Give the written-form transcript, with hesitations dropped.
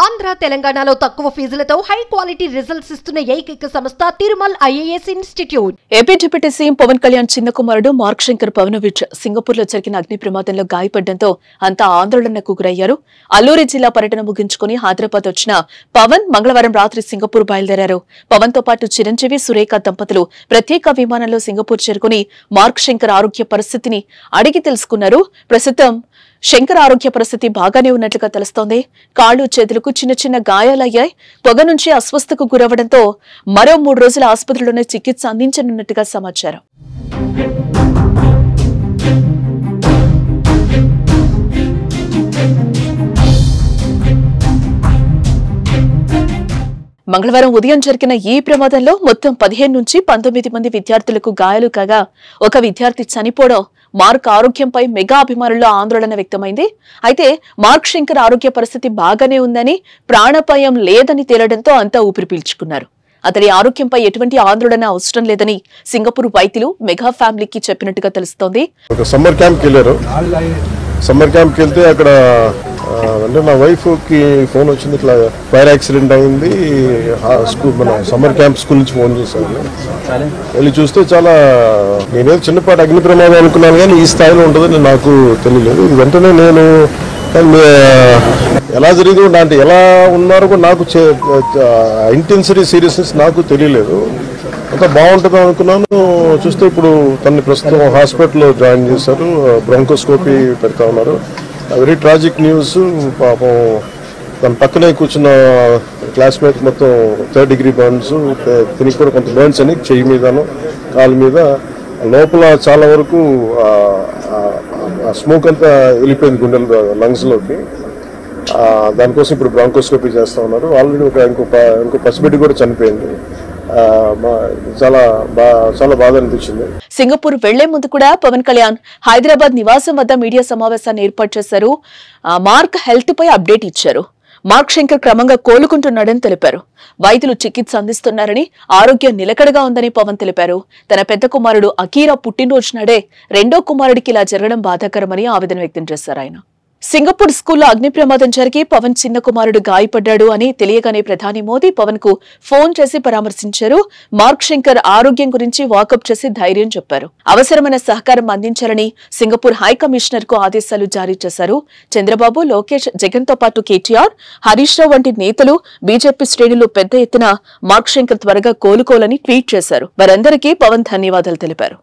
ఆంధ్ర తెలంగాణలో తక్కువ ఫీజులతో high quality results ఇస్తున్న ఏకైక సంస్థ Tirumal IAS institute. AP deputy CM Pawan Kalyan చిన్న కుమారుడు మార్క్ శంకర్ పవనోవిచ్ సింగపూర్ లో జరిగిన అగ్ని ప్రమాదంలో గాయపడడంతో అంతా ఆందోళనకు గురయ్యారు. అల్లూరి జిల్లా పర్యటన ముగించుకుని హైదరాబాద్ వచ్చిన పవన్ మంగళవారం రాత్రి సింగపూర్ బయలుదేరారు. పవన్ తో పాటు చిరంజీవి, సురేఖ దంపతులు ప్రత్యేక విమానంలో సింగపూర్ చేరుకుని మార్క్ శంకర్ ఆరోగ్య పరిస్థితిని అడిగి తెలుసుకున్నారు. ప్రస్తుతం శంకర్ ఆరోగ్య పరిస్థితి బాగానే ఉన్నట్లుగా తెలుస్తోంది. కాళ్లు, చేతులకు చిన్న చిన్న గాయాలయ్యాయి. పొగ నుంచి అస్వస్థకు గురవడంతో మరో 3 రోజుల ఆసుపత్రిలోనే చికిత్స అందించనున్నట్టుగా సమాచారం. మంగళవారం ఉదయం జరిగిన ఈ ప్రమాదంలో మొత్తం 15 నుంచి 19 మంది విద్యార్థులకు గాయాలు కాగా ఒక విద్యార్థి చనిపోవడం మార్క్ ఆరోగ్యంపై మెగా అభిమానుల్లో ఆందోళన వ్యక్తమైంది. అయితే మార్క్ శంకర్ ఆరోగ్య పరిస్థితి బాగానే ఉందని, ప్రాణాపాయం లేదని తేలడంతో అంతా ఊపిరి పీల్చుకున్నారు. అతడి ఆరోగ్యంపై ఎటువంటి ఆందోళన అవసరం లేదని సింగపూర్ వైద్యులు మెగా ఫ్యామిలీకి చెప్పినట్టుగా తెలుస్తోంది. సమ్మర్ క్యాంప్కి వెళ్తే అక్కడ అంటే నా వైఫ్ కి ఫోన్ వచ్చింది, ఇట్లా ఫైర్ యాక్సిడెంట్ అయింది, మన సమ్మర్ క్యాంప్ స్కూల్ నుంచి ఫోన్ చేశాను. వెళ్ళి చూస్తే చాలా, నేనేదో చిన్నపాటి అగ్ని ప్రమాదం అనుకున్నాను కానీ ఈ స్థాయిలో ఉంటుందని నాకు తెలియలేదు. వెంటనే నేను ఎలా జరిగింది అంటే ఎలా ఉన్నారో కూడా నాకు ఇంటెన్సిటీ సీరియస్నెస్ నాకు తెలియలేదు. అంతా బాగుంటుంది అనుకున్నాను. చూస్తే ఇప్పుడు తనని ప్రస్తుతం హాస్పిటల్లో జాయిన్ చేశారు, బ్రాంకోస్కోపీ పెడతా ఉన్నారు. Very tragic news. పాపం తన పక్కనే కూర్చున్న క్లాస్మేట్ మొత్తం 3rd degree బర్న్స్, తినికి కూడా కొంత బర్న్స్ అని చెయ్యి మీదను కాలు మీద, లోపల చాలా వరకు స్మోక్ అంతా వెళ్ళిపోయింది గుండెల లంగ్స్లోకి. దానికోసం ఇప్పుడు బ్రాంకోస్కోపీ చేస్తూ ఉన్నారు. ఆల్రెడీ ఇంకో పసిబిడ్డ కూడా చనిపోయింది. చాలా బాధ అనిపించింది. సింగపూర్ వెళ్లే ముందు కూడా పవన్ కళ్యాణ్ హైదరాబాద్ నివాసం వద్ద మీడియా సమావేశాన్ని ఏర్పాటు చేశారు. మార్క్ హెల్త్ పై అప్డేట్ ఇచ్చారు. మార్క్ శంకర్ క్రమంగా కోలుకుంటున్నాడని తెలిపారు. వైద్యులు చికిత్స అందిస్తున్నారని, ఆరోగ్యం నిలకడగా ఉందని పవన్ తెలిపారు. తన పెద్ద కుమారుడు అకీరా పుట్టినరోజు నాడే రెండో కుమారుడికి ఇలా జరగడం బాధాకరమని ఆవేదన వ్యక్తం చేశారు ఆయన. సింగపూర్ స్కూల్లో అగ్ని ప్రమాదం జరిగి పవన్ చిన్న కుమారుడు గాయపడ్డాడు అని తెలియగానే ప్రధాని మోదీ పవన్ కు ఫోన్ చేసి పరామర్శించారు. మార్క్ శంకర్ ఆరోగ్యం గురించి వాకప్ చేసి ధైర్యం చెప్పారు. అవసరమైన సహకారం అందించాలని సింగపూర్ హై కమిషనర్ కు ఆదేశాలు జారీ చేశారు. చంద్రబాబు, లోకేష్, జగన్ తో పాటు కేటీఆర్, హరీష్ రావు వంటి నేతలు, బీజేపీ శ్రేణులు పెద్ద ఎత్తున మార్క్ శంకర్ త్వరగా కోలుకోవాలని ట్వీట్ చేశారు. వారందరికీ పవన్ ధన్యవాదాలు తెలిపారు.